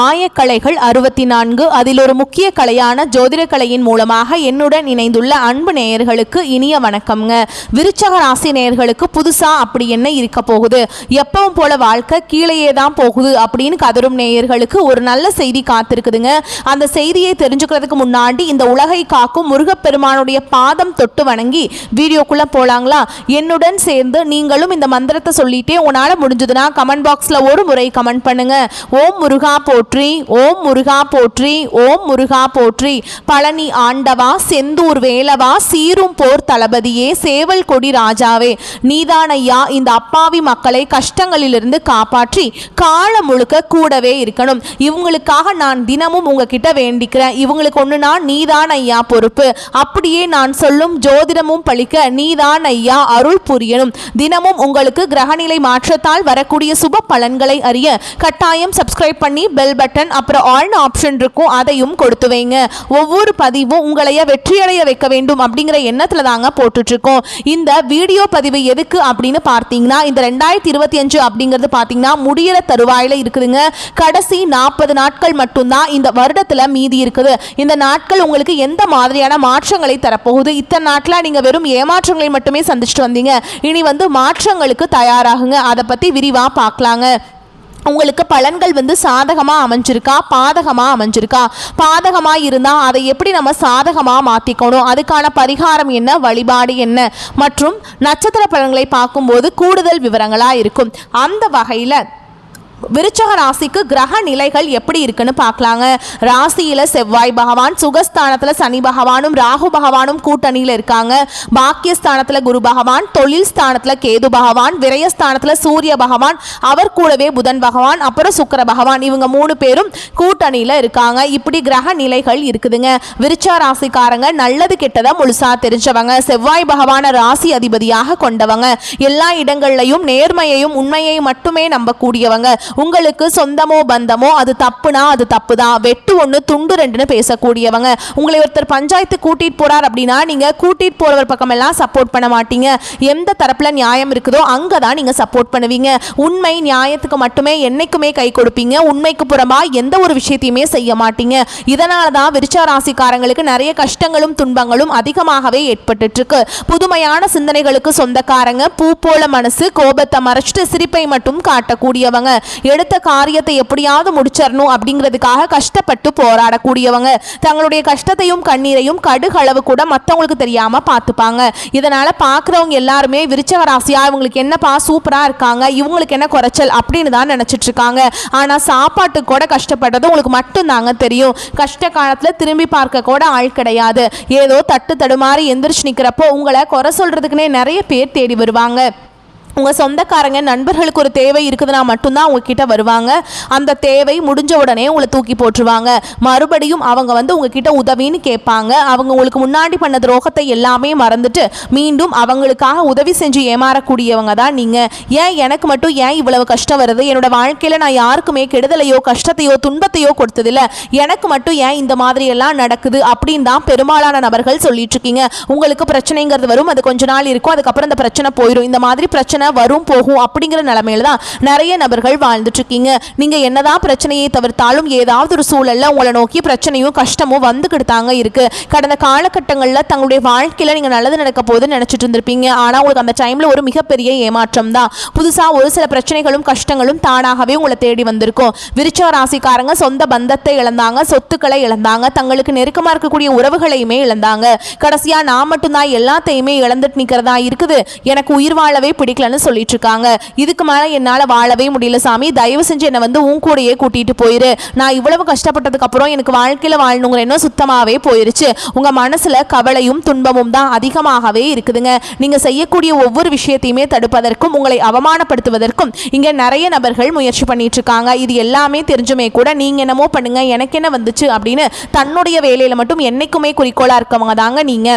ஆயக்கலைகள் 64. அதில் ஒரு முக்கிய கலையான ஜோதிட கலையின் மூலமாக என்னுடன் இணைந்துள்ள அன்பு நேயர்களுக்கு இனிய வணக்கம்ங்க. விருச்சக ராசி நேயர்களுக்கு புதுசா அப்படி என்ன இருக்க போகுது, எப்பவும் போல வாழ்க்கை கீழேயே தான் போகுது அப்படின்னு கதரும் நேயர்களுக்கு ஒரு நல்ல செய்தி காத்திருக்குதுங்க. அந்த செய்தியை தெரிஞ்சுக்கிறதுக்கு முன்னாடி இந்த உலகை காக்கும் முருகப்பெருமானுடைய பாதம் தொட்டு வணங்கி வீடியோக்குள்ள போலாங்களா? என்னுடன் சேர்ந்து நீங்களும் இந்த மந்திரத்தை சொல்லிட்டே உன்னால முடிஞ்சதுன்னா கமெண்ட் பாக்ஸ்ல ஒரு முறை கமெண்ட் பண்ணுங்க. ஓம் முருகா போற்றி, ஓம் முருகா போற்றி, ஓம் முருகா போற்றி. பழனி ஆண்டவா, செந்தூர் வேலவா, சீரும் போர் தளபதியே, சேவல் கொடி ராஜாவே, நீதானையா இந்த அப்பாவி மக்களை கஷ்டங்களிலிருந்து காப்பாற்றி காலம் முழுக்க கூடவே இருக்கணும். இவங்களுக்காக நான் தினமும் உங்ககிட்ட வேண்டிக்கிறேன். இவங்களுக்கு ஒண்ணுனா நீதான் ஐயா பொறுப்பு. அப்படியே நான் சொல்லும் ஜோதிடமும் பழிக்க நீதான் ஐயா அருள் புரியணும். தினமும் உங்களுக்கு கிரகநிலை மாற்றத்தால் வரக்கூடிய சுப பலன்களை அறிய கட்டாயம் சப்ஸ்கிரைப் பண்ணி பெல் பட்டன் அப்புறம் ஆல் ஆப்ஷன் இருக்கும், அதையும் கொடுத்து வைங்க. ஒவ்வொரு பதிவும் உங்களைய வெற்றியடைய வைக்க வேண்டும் அப்படிங்கிற எண்ணத்துல தாங்க போட்டுட்டு இருக்கோம். இந்த வீடியோ பதிவு எதுக்கு அப்படின்னு பார்த்தீங்கன்னா, இந்த 2025 அப்படிங்கிறது பார்த்தீங்கன்னா முடியிற தருவாயில இருக்குதுங்க. கடைசி 40 நாட்கள் மட்டும்தான் இந்த வருடத்துல மீதி இருக்குது. இந்த நாட்கள் உங்களுக்கு எந்த மாதிரியான மாற்றங்களை தரப்போகுது? இத்தனை நாட்களா நீங்க வெறும் ஏமாற்றங்களை மட்டுமே சந்திச்சுட்டு வந்தீங்க. இனி மாற்றங்களுக்கு தயாராகுங்க. அதை பத்தி விரிவா பார்க்கலாங்க. உங்களுக்கு பலன்கள் சாதகமாக அமைஞ்சிருக்கா, பாதகமாக அமைஞ்சிருக்கா? பாதகமாக இருந்தால் அதை எப்படி நம்ம சாதகமாக மாற்றிக்கணும், அதுக்கான பரிகாரம் என்ன, வழிபாடு என்ன, மற்றும் நட்சத்திர பலன்களை பார்க்கும்போது கூடுதல் விவரங்களாக இருக்கும். அந்த வகையில் விருச்சக ராசிக்கு கிரக நிலைகள் எப்படி இருக்குன்னு பார்க்கலாங்க. ராசியில செவ்வாய் பகவான், சுகஸ்தானத்துல சனி பகவானும் ராகு பகவானும் கூட்டணியில இருக்காங்க. பாக்கியஸ்தானத்துல குரு பகவான், தொழில் ஸ்தானத்துல கேது பகவான், விரயஸ்தானத்துல சூரிய பகவான், அவர் கூடவே புதன் பகவான், அப்புறம் சுக்கிர பகவான், இவங்க 3 பேரும் கூட்டணியில இருக்காங்க. இப்படி கிரக நிலைகள் இருக்குதுங்க. விருச்சக ராசிக்காரங்க நல்லது கெட்டதை முழுசா தெரிஞ்சவங்க, செவ்வாய் பகவான ராசி அதிபதியாக கொண்டவங்க, எல்லா இடங்கள்லையும் நேர்மையையும் உண்மையை மட்டுமே நம்பக்கூடியவங்க. உங்களுக்கு சொந்தமோ பந்தமோ அது தப்புனா அது தப்பு தான், வெட்டு ஒன்று துண்டு ரெண்டுன்னு பேசக்கூடியவங்க. உங்களை ஒருத்தர் பஞ்சாயத்து கூட்டிட்டு போறார் அப்படின்னா நீங்க கூட்டிட்டு போறவர் பக்கம் எல்லாம் சப்போர்ட் பண்ண மாட்டீங்க. எந்த தரப்புல நியாயம் இருக்குதோ அங்கதான் நீங்க சப்போர்ட் பண்ணுவீங்க. உண்மை நியாயத்துக்கு மட்டுமே என்னைக்குமே கை கொடுப்பீங்க. உண்மைக்கு புறமா எந்த ஒரு விஷயத்தையுமே செய்ய மாட்டீங்க. இதனால தான் விருச்சக ராசிக்காரங்களுக்கு நிறைய கஷ்டங்களும் துன்பங்களும் அதிகமாகவே ஏற்பட்டு இருக்கு. புதுமையான சிந்தனைகளுக்கு சொந்தக்காரங்க, பூ போல மனசு, கோபத்தை மறைச்சிட்டு சிரிப்பை மட்டும் காட்டக்கூடியவங்க, எடுத்த காரியத்தை எப்படியாவது முடிச்சிடணும் அப்படிங்கிறதுக்காக கஷ்டப்பட்டு போராடக்கூடியவங்க, தங்களுடைய கஷ்டத்தையும் கண்ணீரையும் கடுகளவு கூட மற்றவங்களுக்கு தெரியாம பார்த்துப்பாங்க. இதனால பார்க்குறவங்க எல்லாருமே விருச்சக ராசியா இவங்களுக்கு என்னப்பா சூப்பரா இருக்காங்க, இவங்களுக்கு என்ன குறைச்சல் அப்படின்னு தான் நினைச்சிட்டு இருக்காங்க. ஆனா சாப்பாட்டுக்கு கூட கஷ்டப்பட்டது உங்களுக்கு மட்டும்தாங்க தெரியும். கஷ்ட காலத்துல திரும்பி பார்க்க கூட ஆள் கிடையாது. ஏதோ தட்டு தடுமாறி எந்திரிச்சு நிக்கிறப்போ உங்களை குறை சொல்றதுக்குன்னே நிறைய பேர் தேடி வருவாங்க. உங்கள் சொந்தக்காரங்க நண்பர்களுக்கு ஒரு தேவை இருக்குதுன்னா மட்டும்தான் உங்ககிட்ட வருவாங்க. அந்த தேவை முடிஞ்ச உடனே உங்களை தூக்கி போட்டுருவாங்க. மறுபடியும் அவங்க உங்ககிட்ட உதவின்னு கேட்பாங்க. அவங்க உங்களுக்கு முன்னாடி பண்ண துரோகத்தை எல்லாமே மறந்துட்டு மீண்டும் அவங்களுக்காக உதவி செஞ்சு ஏமாறக்கூடியவங்க தான் நீங்கள். ஏன் எனக்கு மட்டும் ஏன் இவ்வளவு கஷ்டம் வருது, என்னோட வாழ்க்கையில் நான் யாருக்குமே கெடுதலையோ கஷ்டத்தையோ துன்பத்தையோ கொடுத்ததில்ல, எனக்கு மட்டும் ஏன் இந்த மாதிரி எல்லாம் நடக்குது அப்படின்னு தான் பெரும்பாலான நபர்கள் சொல்லிட்டு இருக்கீங்க. உங்களுக்கு பிரச்சனைங்கிறது வரும், அது கொஞ்ச நாள் இருக்கும், அதுக்கப்புறம் இந்த பிரச்சனை போயிடும். இந்த மாதிரி பிரச்சனை வரும் போகும் அப்படிங்கிற நிலைமையில தான் நிறைய நபர்கள் வாழ்ந்துட்டு இருக்கீங்க. நீங்க என்னதான் பிரச்சனையை தவிர்த்தாலும் ஏதாவது ஒரு சூழல்ல உங்களை நோக்கி பிரச்சனையும் கஷ்டமும் வந்துகிட்டு தாங்க இருக்கு. கடந்த காலகட்டங்களில் தங்களுடைய வாழ்க்கையில நீங்க நல்லது நடக்க போது நினைச்சிட்டு இருந்திருப்பீங்க. ஆனா உங்களுக்கு அந்த டைம்ல ஒரு மிகப்பெரிய ஏமாற்றம் தான். புதுசா ஒரு சில பிரச்சனைகளும் கஷ்டங்களும் தானாகவே உங்களை தேடி வந்திருக்கும். விருச்சக ராசிக்காரங்க சொந்த பந்தத்தை இழந்தாங்க, சொத்துக்களை இழந்தாங்க, தங்களுக்கு நெருக்கமா இருக்கக்கூடிய உறவுகளையுமே இழந்தாங்க. கடைசியா நான் மட்டும்தான் எல்லாத்தையுமே இழந்துட்டு நிக்கிறதா இருக்குது, எனக்கு உயிர் வாழவே பிடிக்கலன்னு சொல்லிட்டு இருக்காங்க. இதுக்கு மேல என்னால வாழவே முடியல சாமி, தயவு செஞ்சு என்ன உன் கூடயே கூட்டிட்டு போயிரு. நான் இவ்வளவு கஷ்டப்பட்டதுக்கு அப்புறம் எனக்கு வாழ்க்கையில வாழணுங்கிற எண்ணம் சுத்தமாவே போயிருச்சு. உங்க மனசுல கவலையும் துன்பமும் தான் அதிகமாகவே இருக்குதுங்க. நீங்க செய்யக்கூடிய ஒவ்வொரு விஷயத்தையுமே தடுப்பதற்கும் உங்களை அவமானப்படுத்துவதற்கும் இங்க நிறைய நபர்கள் முயற்சி பண்ணிட்டு இருக்காங்க. இது எல்லாமே தெரிஞ்சுமே கூட நீங்க என்னமோ பண்ணுங்க, எனக்கு என்ன வந்துச்சு அப்படின்னு தன்னுடைய வேலையில மட்டும் என்னைக்குமே குறிக்கோளா இருக்கவங்க தாங்க நீங்க.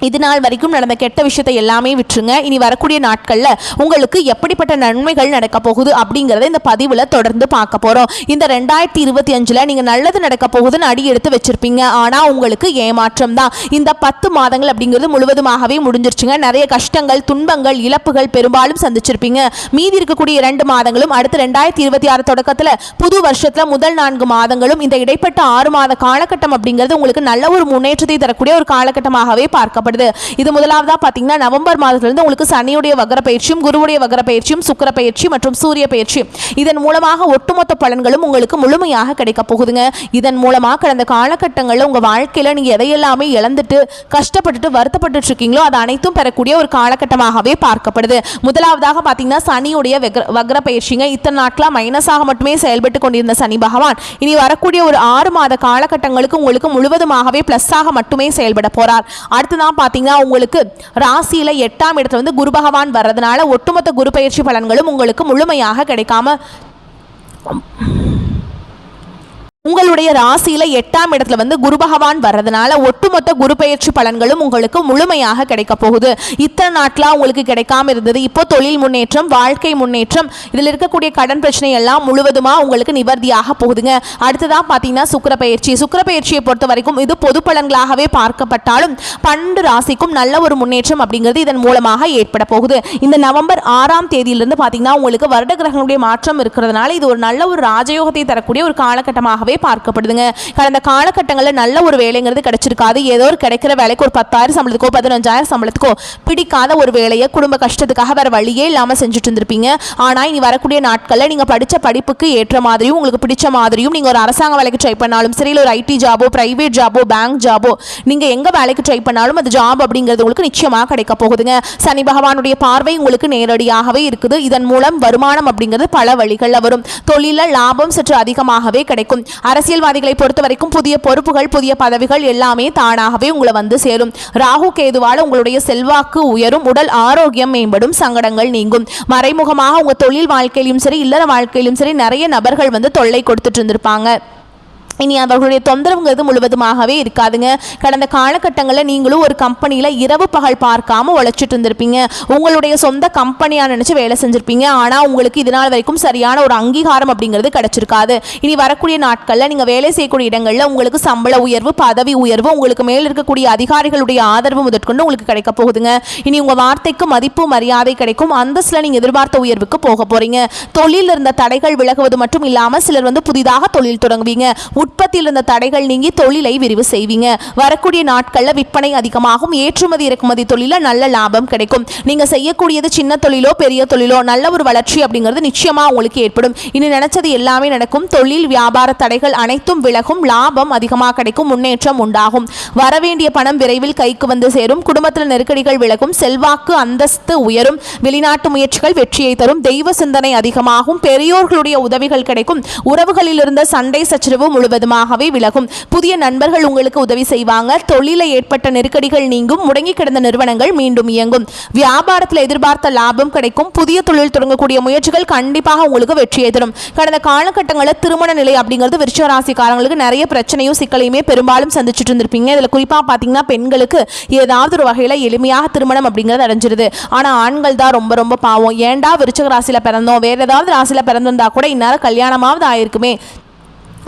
இது நாள் வரைக்கும் நடந்த கெட்ட விஷயத்தை எல்லாமே விட்டுருங்க. இனி வரக்கூடிய நாட்களில் உங்களுக்கு எப்படிப்பட்ட நன்மைகள் நடக்க போகுது அப்படிங்கிறத இந்த பதிவில் தொடர்ந்து பார்க்க போகிறோம். இந்த 2025 நீங்கள் நல்லது நடக்க போகுதுன்னு அடி எடுத்து வச்சிருப்பீங்க. ஆனால் உங்களுக்கு ஏமாற்றம் தான். இந்த 10 மாதங்கள் அப்படிங்கிறது முழுவதுமாகவே முடிஞ்சிருச்சுங்க. நிறைய கஷ்டங்கள், துன்பங்கள், இழப்புகள் பெரும்பாலும் சந்திச்சிருப்பீங்க. மீதி இருக்கக்கூடிய 2 மாதங்களும் அடுத்து 2026 தொடக்கத்தில் புது வருஷத்தில் முதல் 4 மாதங்களும் இந்த இடைப்பட்ட 6 மாத காலகட்டம் அப்படிங்கிறது உங்களுக்கு நல்ல ஒரு முன்னேற்றத்தை தரக்கூடிய ஒரு காலகட்டமாகவே பார்க்கப்படுது. இது முதலாவதா பாத்தீங்கன்னா நவம்பர் மாதத்திலிருந்து உங்களுக்கு சனியுடைய வக்ர பயிற்சியும், குருவுடைய வக்ர பயிற்சியும், சுக்கிர பயிற்சி மற்றும் சூரிய பயிற்சி, இதன் மூலமாக ஒட்டுமொத்த பலன்களும் உங்களுக்கு முழுமையாக கிடைக்க போகுதுங்க. இதன் மூலமாக கடந்த காலகட்டங்களில் உங்க வாழ்க்கையில நீங்க எதையெல்லாமே இழந்துட்டு கஷ்டப்பட்டுட்டு வருத்தப்பட்டு இருக்கீங்களோ அது அனைத்தும் பெறக்கூடிய ஒரு காலகட்டமாகவே பார்க்கப்படுது. முதலாவதாக பாத்தீங்கன்னா சனியுடைய வக்ர பயிற்சிங்க. இத்தனை நாட்களா மைனஸாக மட்டுமே செயல்பட்டு கொண்டிருந்த சனி பகவான் இனி வரக்கூடிய ஒரு 6 மாத காலகட்டங்களுக்கு உங்களுக்கு முழுவதுமாகவே பிளஸ்ஸாக மட்டுமே செயல்பட போறார். அடுத்துதான் பாத்தீங்கன்னா உங்களுக்கு ராசியில 8ஆம் இடத்துல வந்து குரு பகவான் வர்றதுனால ஒட்டுமொத்த குரு பயிற்சி பலன்களும் உங்களுக்கு முழுமையாக கிடைக்காம உங்களுடைய ராசியில 8ஆம் இடத்துல வந்து குரு பகவான் வர்றதுனால ஒட்டுமொத்த குரு பயிற்சி பலன்களும் உங்களுக்கு முழுமையாக கிடைக்க போகுது. இத்தனை நாட்களா உங்களுக்கு கிடைக்காம இருந்தது, இப்போ தொழில் முன்னேற்றம், வாழ்க்கை முன்னேற்றம், இதில் இருக்கக்கூடிய கடன் பிரச்சனை எல்லாம் முழுவதுமா உங்களுக்கு நிவர்த்தியாக போகுதுங்க. அடுத்ததான் பாத்தீங்கன்னா சுக்கிர பயிற்சி. சுக்கிர பயிற்சியை பொறுத்த வரைக்கும் இது பொது பலன்களாகவே பார்க்கப்பட்டாலும் 12 ராசிக்கும் நல்ல ஒரு முன்னேற்றம் அப்படிங்கிறது இதன் மூலமாக ஏற்பட போகுது. இந்த நவம்பர் 6ஆம் தேதியிலிருந்து பாத்தீங்கன்னா உங்களுக்கு வருட கிரகங்களுடைய மாற்றம் இருக்கிறதுனால இது ஒரு நல்ல ஒரு ராஜயோகத்தை தரக்கூடிய ஒரு காலகட்டமாகவே பார்க்கப்படுதுங்க. கடந்த காலகட்டங்களில் நல்ல ஒரு வேலைங்கிறது கிடைச்சிருக்காது. ஏதோ ஒரு கிடைக்கிற வேலைக்கு ஒரு 10,000 சம்பளத்துக்கோ 15,000 சம்பளத்துக்கோ பிடிக்காத ஒரு வேலையை குடும்ப கஷ்டத்துக்காக வேற வழியே இல்லாமல் செஞ்சுட்டு இருந்திருப்பீங்க. ஆனால் இனி வரக்கூடிய நாட்களில் நீங்கள் படித்த படிப்புக்கு ஏற்ற மாதிரியும் உங்களுக்கு பிடிச்ச மாதிரியும் நீங்கள் ஒரு அரசாங்க வேலைக்கு ட்ரை பண்ணாலும் சரி, இல்லை ஒரு ஐடி ஜாபோ, பிரைவேட் ஜாபோ, பேங்க் ஜாபோ, நீங்கள் எங்கே வேலைக்கு ட்ரை பண்ணாலும் அது ஜாப் அப்படிங்கிறது உங்களுக்கு நிச்சயமாக கிடைக்க போகுதுங்க. சனி பகவானுடைய பார்வை உங்களுக்கு நேரடியாகவே இருக்குது. இதன் மூலம் வருமானம் அப்படிங்கிறது பல வழிகளில் வரும். தொழிலில் லாபம் சற்று அதிகமாகவே கிடைக்கும். அரசியல்வாதிகளை பொறுத்த வரைக்கும் புதிய பொறுப்புகள், புதிய பதவிகள் எல்லாமே தானாகவே உங்களை வந்து சேரும். ராகு கேதுவால உங்களுடைய செல்வாக்கு உயரும், உடல் ஆரோக்கியம் மேம்படும், சங்கடங்கள் நீங்கும். மறைமுகமாக உங்க தொழில் வாழ்க்கையிலும் சரி, இல்லற வாழ்க்கையிலும் சரி நிறைய நபர்கள் வந்து தொல்லை கொடுத்துட்டு இருந்திருப்பாங்க. இனி அவர்களுடைய தொந்தரவுங்கிறது முழுவதுமாகவே இருக்காதுங்க. கடந்த காலகட்டங்களில் நீங்களும் ஒரு கம்பெனியில் இரவு பகல் பார்க்காம உழைச்சிட்டு இருந்திருப்பீங்க. உங்களுடைய சொந்த கம்பெனியாக நினச்சி வேலை செஞ்சுருப்பீங்க. ஆனால் உங்களுக்கு இதனால் வரைக்கும் சரியான ஒரு அங்கீகாரம் அப்படிங்கிறது கிடைச்சிருக்காது. இனி வரக்கூடிய நாட்களில் நீங்கள் வேலை செய்யக்கூடிய இடங்களில் உங்களுக்கு சம்பள உயர்வு, பதவி உயர்வு, உங்களுக்கு மேல் இருக்கக்கூடிய அதிகாரிகளுடைய ஆதரவு முதற்கொண்டு உங்களுக்கு கிடைக்க போகுதுங்க. இனி உங்கள் வார்த்தைக்கு மதிப்பு, மரியாதை கிடைக்கும். அந்தஸ்தில் நீங்கள் எதிர்பார்த்த உயர்வுக்கு போக போறீங்க. தொழில் இருந்த தடைகள் விலகுவது மட்டும் இல்லாமல் சிலர் வந்து புதிதாக தொழில் தொடங்குவீங்க. உற்பத்தியில் இருந்த தடைகள் நீங்கி தொழிலை விரிவு செய்வீங்க. வரக்கூடிய நாட்களில் விற்பனை அதிகமாகும். ஏற்றுமதி இறக்குமதி தொழில நல்ல லாபம் கிடைக்கும். நீங்க செய்யக்கூடியது சின்ன தொழிலோ பெரிய தொழிலோ நல்ல ஒரு வளர்ச்சி அப்படிங்கிறது நிச்சயமா உங்களுக்கு ஏற்படும். இனி நினைச்சது எல்லாமே நடக்கும். தொழில் வியாபார தடைகள் அனைத்தும் விலகும். லாபம் அதிகமாக கிடைக்கும். முன்னேற்றம் உண்டாகும். வரவேண்டிய பணம் விரைவில் கைக்கு வந்து சேரும். குடும்பத்தில் நெருக்கடிகள் விலகும். செல்வாக்கு அந்தஸ்து உயரும். வெளிநாட்டு முயற்சிகள் வெற்றியை தரும். தெய்வ சிந்தனை அதிகமாகும். பெரியோர்களுடைய உதவிகள் கிடைக்கும். உறவுகளில் இருந்த சண்டை சச்சரவு முழுவதுமாகவே விலகும். புதிய நண்பர்கள் உங்களுக்கு உதவி செய்வாங்க. தொழிலை ஏற்பட்ட நெருக்கடிகள் நீங்கும். முடங்கி கிடந்த நிறுவனங்கள் மீண்டும் இயங்கும். வியாபாரத்தில் எதிர்பார்த்த லாபம் கிடைக்கும். புதிய தொழில் தொடங்கக்கூடிய முயற்சிகள் கண்டிப்பாக உங்களுக்கு வெற்றியை தரும். கடந்த காலகட்டங்களில் திருமண நிலை அப்படிங்கிறது விருச்சிக ராசிக்காரங்களுக்கு நிறைய பிரச்சனையும் சிக்கலையுமே பெரும்பாலும் சந்திச்சுட்டு இருந்திருப்பீங்க. இதில் குறிப்பாக பார்த்தீங்கன்னா பெண்களுக்கு ஏதாவது ஒரு வகையில் எளிமையாக திருமணம் அப்படிங்கிறது அடைஞ்சிருது. ஆனால் ஆண்கள் தான் ரொம்ப ரொம்ப பாவம். ஏண்டா விருச்சிக ராசியில் பிறந்தோம், வேற ஏதாவது ராசியில் பிறந்திருந்தா கூட இந்நேரம் கல்யாணமாவது ஆயிருக்குமே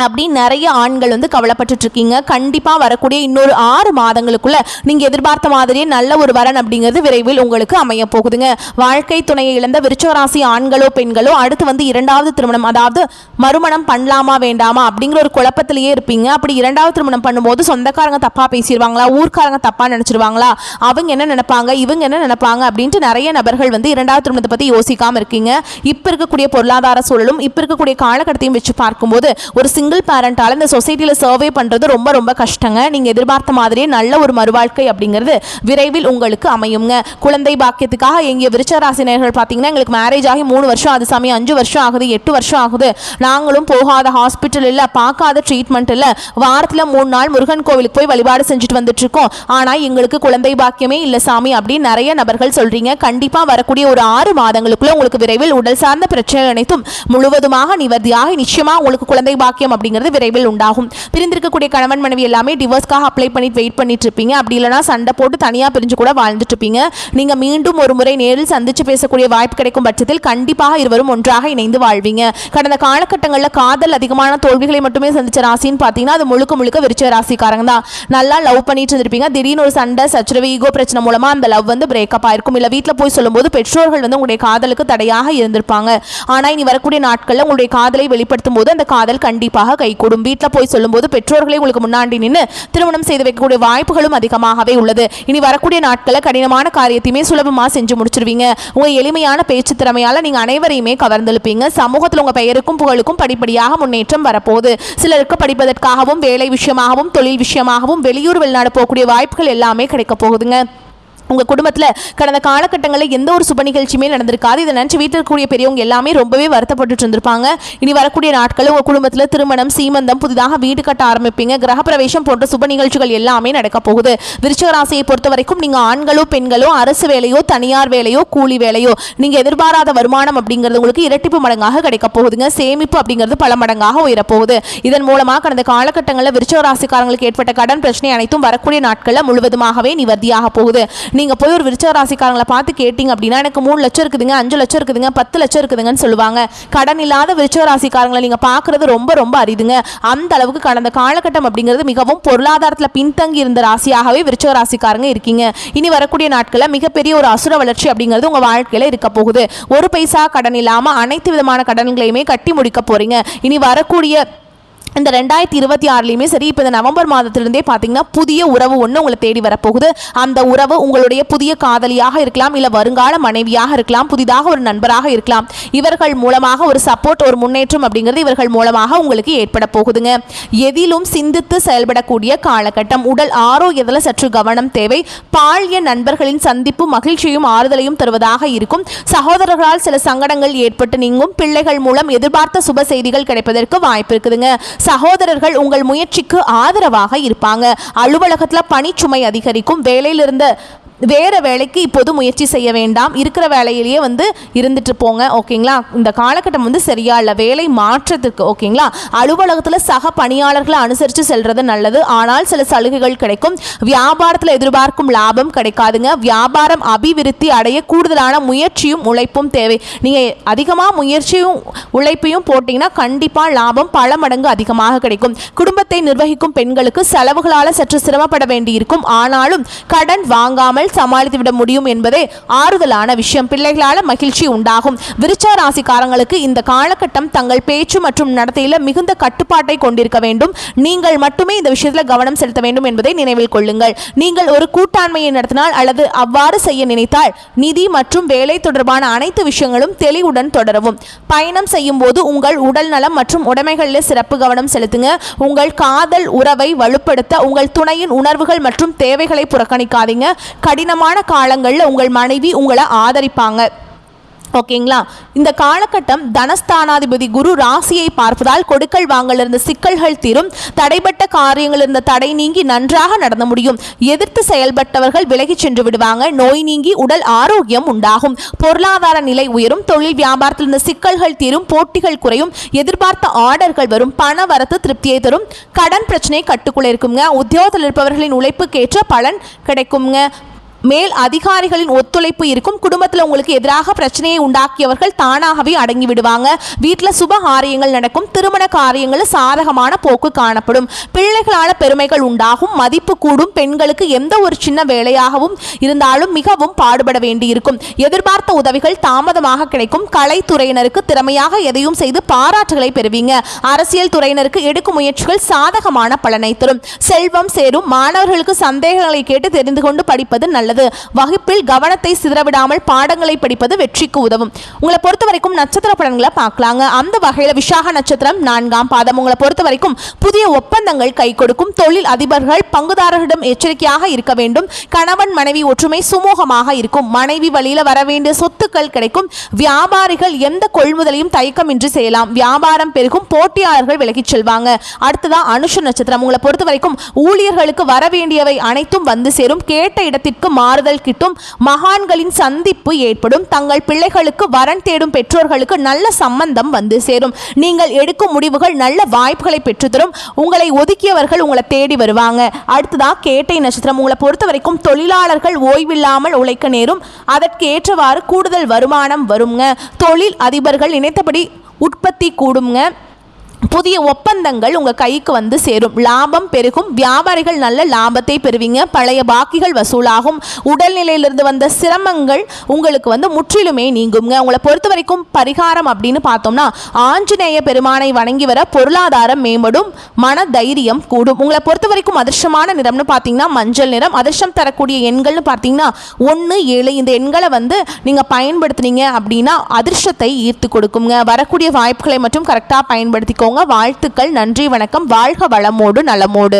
அப்படின்னு நிறைய ஆண்கள் வந்து கவலைப்பட்டு இருக்கீங்க. கண்டிப்பாக வரக்கூடிய இன்னொரு 6 மாதங்களுக்குள்ள நீங்க எதிர்பார்த்த மாதிரியே நல்ல ஒரு வரன் அப்படிங்கிறது விரைவில் உங்களுக்கு அமைய போகுதுங்க. வாழ்க்கை துணையை இழந்த விருச்சிக ராசி ஆண்களோ பெண்களோ அடுத்து வந்து 2வது திருமணம், அதாவது மறுமணம் பண்ணலாமா வேண்டாமா அப்படிங்கிற ஒரு குழப்பத்திலேயே இருப்பீங்க. அப்படி 2வது திருமணம் பண்ணும்போது சொந்தக்காரங்க தப்பா பேசிடுவாங்களா, ஊர்க்காரங்க தப்பா நினைச்சிருவாங்களா, அவங்க என்ன நினைப்பாங்க, இவங்க என்ன நினைப்பாங்க அப்படின்ட்டு நிறைய நபர்கள் வந்து 2வது திருமணத்தை பத்தி யோசிக்காம இருக்கீங்க. இப்ப இருக்கக்கூடிய பொருளாதார சூழலும் இப்ப இருக்கக்கூடிய காலகட்டத்தையும் வச்சு பார்க்கும்போது ஒரு சிங்கிள் பேரண்டால இந்த சொசைட்டில சர்வே பண்றது ரொம்ப ரொம்ப கஷ்டங்க. நீங்க எதிர்பார்த்த மாதிரியே நல்ல ஒரு மறுவாழ்க்கை அப்படிங்கிறது விரைவில் உங்களுக்கு அமையுங்க. குழந்தை பாக்கியத்துக்காக எங்க விருச்சிக ராசினர்கள் பாத்தீங்கன்னா எங்களுக்கு மேரேஜ் ஆகி 3 வருஷம் ஆகுது சாமி, 5 வருஷம் ஆகுது, 8 வருஷம் ஆகுது, நாங்களும் போகாத ஹாஸ்பிட்டல் இல்ல, பார்க்காத ட்ரீட்மெண்ட் இல்ல, வாரத்துல 3 நாள் முருகன் கோவிலுக்கு போய் வழிபாடு செஞ்சுட்டு வந்துட்டு இருக்கோம், ஆனா எங்களுக்கு குழந்தை பாக்கியமே இல்ல சாமி அப்படின்னு நிறைய நபர்கள் சொல்றீங்க. கண்டிப்பா வரக்கூடிய ஒரு 6 மாதங்களுக்குள்ள உங்களுக்கு விரைவில் உடல் சார்ந்த பிரச்சனை அனைத்தும் முழுவதுமாக நிவர்த்தியாகி நிச்சயமா உங்களுக்கு குழந்தை பாக்கியம் அப்படிங்கிறது விரைவில் உண்டாகும். பிரிந்திருக்கக்கூடிய கணவன் மனைவி எல்லாமே டிவோர்ஸ்க்காக அப்ளை பண்ணிட்டு வெயிட் பண்ணிட்டு இருப்பீங்க. அப்படி இல்லைனா சண்டை போட்டு தனியாக பிரிஞ்சு கூட வாழ்ந்துட்டு இருப்பீங்க. நீங்க மீண்டும் ஒரு முறை நேரில் சந்திச்சு பேசக்கூடிய வாய்ப்பு கிடைக்கும் பட்சத்தில் கண்டிப்பாக இருவரும் ஒன்றாக இணைந்து வாழ்வீங்க. கடந்த காலகட்டங்களில் காதல் அதிகமான தோல்விகளை மட்டுமே சந்திச்ச ராசின்னு பார்த்தீங்கன்னா அது முழுக்க முழுக்க விருச்சிக ராசிக்காரங்க தான். நல்லா லவ் பண்ணிட்டு இருந்திருப்பீங்க. திடீர்னு ஒரு சண்டை சச்சரவு ஈகோ பிரச்சனை மூலமா அந்த லவ் வந்து பிரேக்கப் ஆயிருக்கும். இல்ல வீட்டில் போய் சொல்லும்போது பெற்றோர்கள் வந்து உங்களுடைய காதலுக்கு தடையாக இருந்திருப்பாங்க. ஆனா இனி வரக்கூடிய நாட்களில் உங்களுடைய காதலை வெளிப்படுத்தும் போது அந்த காதல் கண்டிப்பாக கைகூடும். வீட்டில் போய் சொல்லும்போது பெற்றோர்களை உங்களுக்கு முன்னாடி நின்று திருமணம் செய்து வைக்கக்கூடிய வாய்ப்புகளும் அதிகமாகவே உள்ளது. இனி வரக்கூடிய நாட்களில் கடினமான காரியத்தையுமே சுலபமாக செஞ்சு முடிச்சிருவீங்க. உங்க எளிமையான பேச்சு திறமையால நீங்க அனைவரையுமே கவர்ந்தெழுப்பீங்க. சமூகத்தில் உங்க பெயருக்கும் புகழுக்கும் படிப்படியாக முன்னேற்றம் வரப்போகுது. சிலருக்கு படிப்பதற்காகவும் வேலை விஷயமாகவும் தொழில் விஷயமாகவும் வெளியூர் வெளிநாடு போகக்கூடிய வாய்ப்புகள் எல்லாமே கிடைக்க போகுதுங்க. உங்கள் குடும்பத்தில் கடந்த காலகட்டங்களில் எந்த ஒரு சுப நிகழ்ச்சியுமே நடந்திருக்காது. இதை நினச்சி வீட்டில் இருக்கக்கூடிய பெரியவங்க எல்லாமே ரொம்பவே வருத்தப்பட்டு இருந்திருப்பாங்க. இனி வரக்கூடிய நாட்களில் உங்கள் குடும்பத்தில் திருமணம் சீமந்தம் புதிதாக வீடு கட்ட ஆரம்பிப்பீங்க. கிரகப்பிரவேசம் போன்ற சுப நிகழ்ச்சிகள் எல்லாமே நடக்க போகுது. விருச்சிக ராசியை பொறுத்த வரைக்கும் நீங்கள் ஆண்களோ பெண்களோ அரசு வேலையோ தனியார் வேலையோ கூலி வேலையோ நீங்கள் எதிர்பாராத வருமானம் அப்படிங்கிறது உங்களுக்கு இரட்டிப்பு மடங்காக கிடைக்க போகுதுங்க. சேமிப்பு அப்படிங்கிறது பல மடங்காக உயரப்போகுது. இதன் மூலமாக கடந்த காலகட்டங்களில் விருச்சிக ராசிக்காரங்களுக்கு ஏற்பட்ட கடன் பிரச்சனை அனைத்தும் வரக்கூடிய நாட்களில் முழுவதுமாகவே நிவர்த்தியாக போகுது. நீங்க போய் ஒரு விருச்சிக ராசிக்காரங்களை பார்த்து கேட்டீங்க அப்படின்னா எனக்கு 3 லட்சம் இருக்குதுங்க 5 லட்சம் இருக்குதுங்க 10 லட்சம் இருக்குதுங்கன்னு சொல்லுவாங்க. கடன் இல்லாத விருச்சிக ராசிக்காரங்களை நீங்க பார்க்கறது ரொம்ப ரொம்ப அரிதுங்க. அந்த அளவுக்கு கடந்த காலகட்டம் அப்படிங்கிறது மிகவும் பொருளாதாரத்தில் பின்தங்கி இருந்த ராசியாகவே விருச்சிக ராசிக்காரங்க இருக்கீங்க. இனி வரக்கூடிய நாட்களில் மிகப்பெரிய ஒரு அசுர வளர்ச்சி அப்படிங்கிறது உங்க வாழ்க்கையில இருக்க போகுது. ஒரு பைசா கடன் இல்லாம அனைத்து விதமான கடன்களையுமே கட்டி முடிக்க போறீங்க. இனி வரக்கூடிய இந்த 2026லையுமே சரி, இப்போ இந்த நவம்பர் மாதத்திலிருந்தே பார்த்தீங்கன்னா புதிய உறவு ஒன்று உங்களை தேடி வரப்போகுது. அந்த உறவு உங்களுடைய புதிய காதலியாக இருக்கலாம், இல்லை வருங்கால மனைவியாக இருக்கலாம், புதிதாக ஒரு நண்பராக இருக்கலாம். இவர்கள் மூலமாக ஒரு சப்போர்ட் ஒரு முன்னேற்றம் அப்படிங்கிறது இவர்கள் மூலமாக உங்களுக்கு ஏற்பட போகுதுங்க. எதிலும் சிந்தித்து செயல்படக்கூடிய காலகட்டம். உடல் ஆரோக்கியத்தில் சற்று கவனம் தேவை. பாலிய நண்பர்களின் சந்திப்பு மகிழ்ச்சியும் ஆறுதலையும் தருவதாக இருக்கும். சகோதரர்களால் சில சங்கடங்கள் ஏற்பட்டு நீங்கும். பிள்ளைகள் மூலம் எதிர்பார்த்த சுப செய்திகள் கிடைப்பதற்கு வாய்ப்பு இருக்குதுங்க. சகோதரர்கள் உங்கள் முயற்சிக்கு ஆதரவாக இருப்பாங்க. அலுவலகத்தில் பணிச்சுமை அதிகரிக்கும். வேலையிலிருந்த வேற வேலைக்கு இப்போது முயற்சி செய்ய வேண்டாம். இருக்கிற வேலையிலேயே இருந்துட்டு போங்க. ஓகேங்களா? இந்த காலகட்டம் சரியா இல்லை. வேலை மாற்றத்துக்கு ஓகேங்களா? அலுவலகத்தில் சக பணியாளர்களை அனுசரித்து செல்றது நல்லது. ஆனால் சில சலுகைகள் கிடைக்கும். வியாபாரத்தில் எதிர்பார்க்கும் லாபம் கிடைக்காதுங்க. வியாபாரம் அபிவிருத்தி அடைய கூடுதலான முயற்சியும் உழைப்பும் தேவை. நீங்கள் அதிகமாக முயற்சியும் உழைப்பையும் போட்டிங்கன்னா கண்டிப்பாக லாபம் பல மடங்கு அதிகமாக கிடைக்கும். குடும்பத்தை நிர்வகிக்கும் பெண்களுக்கு செலவுகளால் சற்று சிரமப்பட வேண்டியிருக்கும். ஆனாலும் கடன் வாங்காமல் சமாளித்து விட முடியும் என்பதே ஆறுதலான விஷயம். பிள்ளைகளால் மகிழ்ச்சி உண்டாகும். விருச்சிக ராசிக்காரங்களுக்கு இந்த காலகட்டம் தங்கள் பேச்சு மற்றும் நடத்தையில் மிகுந்த கட்டுப்பாட்டை கொண்டிருக்க வேண்டும். நீங்கள் மட்டுமே இந்த விஷயத்தில் கவனம் செலுத்த வேண்டும் என்பதை நினைவில் கொள்ளுங்கள். நீங்கள் ஒரு கூட்டாண்மையை நடத்தினால் அல்லது அவ்வாறு செய்ய நினைத்தால் நிதி மற்றும் வேலை தொடர்பான அனைத்து விஷயங்களும் தெளிவுடன் தொடரவும். பயணம் செய்யும் போது உங்கள் உடல் நலம் மற்றும் உடைமைகளில் சிறப்பு கவனம் செலுத்துங்க. உங்கள் காதல் உறவை வலுப்படுத்த உங்கள் துணையின் உணர்வுகள் மற்றும் தேவைகளை புறக்கணிக்காதீங்க. கடினமான காலங்களில் உங்கள் மனைவி உங்களை ஆதரிப்பாங்க. ஓகேங்களா? இந்த காலகட்டம் தனஸ்தானாதிபதி குரு ராசியை பார்ப்பதால் கொடுக்கல் வாங்கல் இருந்த சிக்கல்கள் தீரும். தடைப்பட்ட காரியங்கள் இருந்த தடை நீங்கி நன்றாக நடந்து முடியும். எதிர்த்து செயல்பட்டவர்கள் விலகி சென்று விடுவாங்க. நோய் நீங்கி உடல் ஆரோக்கியம் உண்டாகும். பொருளாதார நிலை உயரும். தொழில் வியாபாரத்தில் இருந்த சிக்கல்கள் தீரும். போட்டிகள் குறையும். எதிர்பார்த்த ஆர்டர்கள் வரும். பண வரத்து திருப்தியை தரும். கடன் பிரச்சனை கட்டுக்குள்ள இருக்குங்க. உத்தியோகத்தில் இருப்பவர்களின் உழைப்புக்கேற்ற பலன் கிடைக்குங்க. மேல் அதிகாரிகளின் ஒத்துழைப்பு இருக்கும். குடும்பத்தில் உங்களுக்கு எதிராக பிரச்சனையை உண்டாக்கியவர்கள் தானாகவே அடங்கி விடுவாங்க. வீட்டில் சுப காரியங்கள் நடக்கும். திருமண காரியங்களில் சாதகமான போக்கு காணப்படும். பிள்ளைகளால் பெருமைகள் உண்டாகும். மதிப்பு கூடும். பெண்களுக்கு எந்த ஒரு சின்ன வேலையாகவும் இருந்தாலும் மிகவும் பாடுபட வேண்டியிருக்கும். எதிர்பார்த்த உதவிகள் தாமதமாக கிடைக்கும். கலைத்துறையினருக்கு திறமையாக எதையும் செய்து பாராட்டுகளை பெறுவீங்க. அரசியல் துறையினருக்கு எடுக்கும் முயற்சிகள் சாதகமான பலனை தரும். செல்வம் சேரும். மாணவர்களுக்கு சந்தேகங்களை கேட்டு தெரிந்து கொண்டு படிப்பது நல்லது. வகுப்பில் கவனத்தை சிதறவிடாமல் பாடங்களை படிப்பது வெற்றிக்கு உதவும். உங்களை பொறுத்த வரைக்கும் நட்சத்திர பலன்களை பார்க்கலாங்க. அந்த வகையில் விசாக நட்சத்திரம் 4ஆம் பாதம். உங்களை பொறுத்த வரைக்கும் புதிய ஒப்பந்தங்கள் கை கொடுக்கும். தொழில் அதிபர்கள் பங்குதாரர்களிடம் எச்சரிக்கையாக இருக்க வேண்டும். கணவன் மனைவி ஒற்றுமை சுமூகமாக இருக்கும். மனைவி வழியில் வர வேண்டிய சொத்துக்கள் கிடைக்கும். வியாபாரிகள் எந்த கொள்முதலையும் தயக்கமின்றி செய்யலாம். வியாபாரம் பெருகும். போட்டியாளர்கள் விலகிச் செல்வாங்க. அடுத்ததான் அனுஷ நட்சத்திரம். உங்களை பொறுத்த வரைக்கும் ஊழியர்களுக்கு வர வேண்டியவை அனைத்தும் வந்து சேரும். கேட்ட இடத்திற்கு ஆறுதல் கிட்டும், மகான்களின் சந்திப்பு ஏற்படும், தங்கள் பிள்ளைகளுக்கு வரன் தேடும் பெற்றோர்களுக்கு நல்ல சம்பந்தம் வந்து சேரும், நீங்கள் எடுக்கும் முடிவுகள் நல்ல வாய்ப்புகளை பெற்றுத்தரும், உங்களை ஒதுக்கியவர்கள் உங்களை தேடி வருவாங்க. அடுத்ததா கேட்டை நட்சத்திரம். உங்களை பொறுத்த வரைக்கும் தொழிலாளர்கள் ஓய்வில்லாமல் உழைக்க நேரும், அதற்கு ஏற்றவாறு கூடுதல் வருமானம் வருங்க. தொழில் அதிபர்கள் நினைத்தபடி உற்பத்தி கூடுங்க. புதிய ஒப்பந்தங்கள் உங்கள் கைக்கு வந்து சேரும், லாபம் பெருகும், வியாபாரிகள் நல்ல லாபத்தை பெறுவீங்க, பழைய பாக்கிகள் வசூலாகும், உடல்நிலையிலிருந்து வந்த சிரமங்கள் உங்களுக்கு வந்து முற்றிலுமே நீங்குங்க. உங்களை பொறுத்த வரைக்கும் பரிகாரம் அப்படின்னு பார்த்தோம்னா ஆஞ்சநேய பெருமானை வணங்கி வர பொருளாதாரம் மேம்படும், மன தைரியம் கூடும். உங்களை பொறுத்த வரைக்கும் அதிர்ஷ்டமான நிறம்னு பார்த்தீங்கன்னா மஞ்சள் நிறம். அதிர்ஷ்டம் தரக்கூடிய எண்கள்னு பார்த்தீங்கன்னா 1, 7. இந்த எண்களை வந்து நீங்கள் பயன்படுத்தினீங்க அப்படின்னா அதிர்ஷ்டத்தை ஈர்த்து கொடுக்குங்க. வரக்கூடிய வாய்ப்புகளை மட்டும் கரெக்டாக பயன்படுத்திக்கோங்க. வாழ்த்துக்கள். நன்றி, வணக்கம். வாழ்க வளமோடு நலமோடு.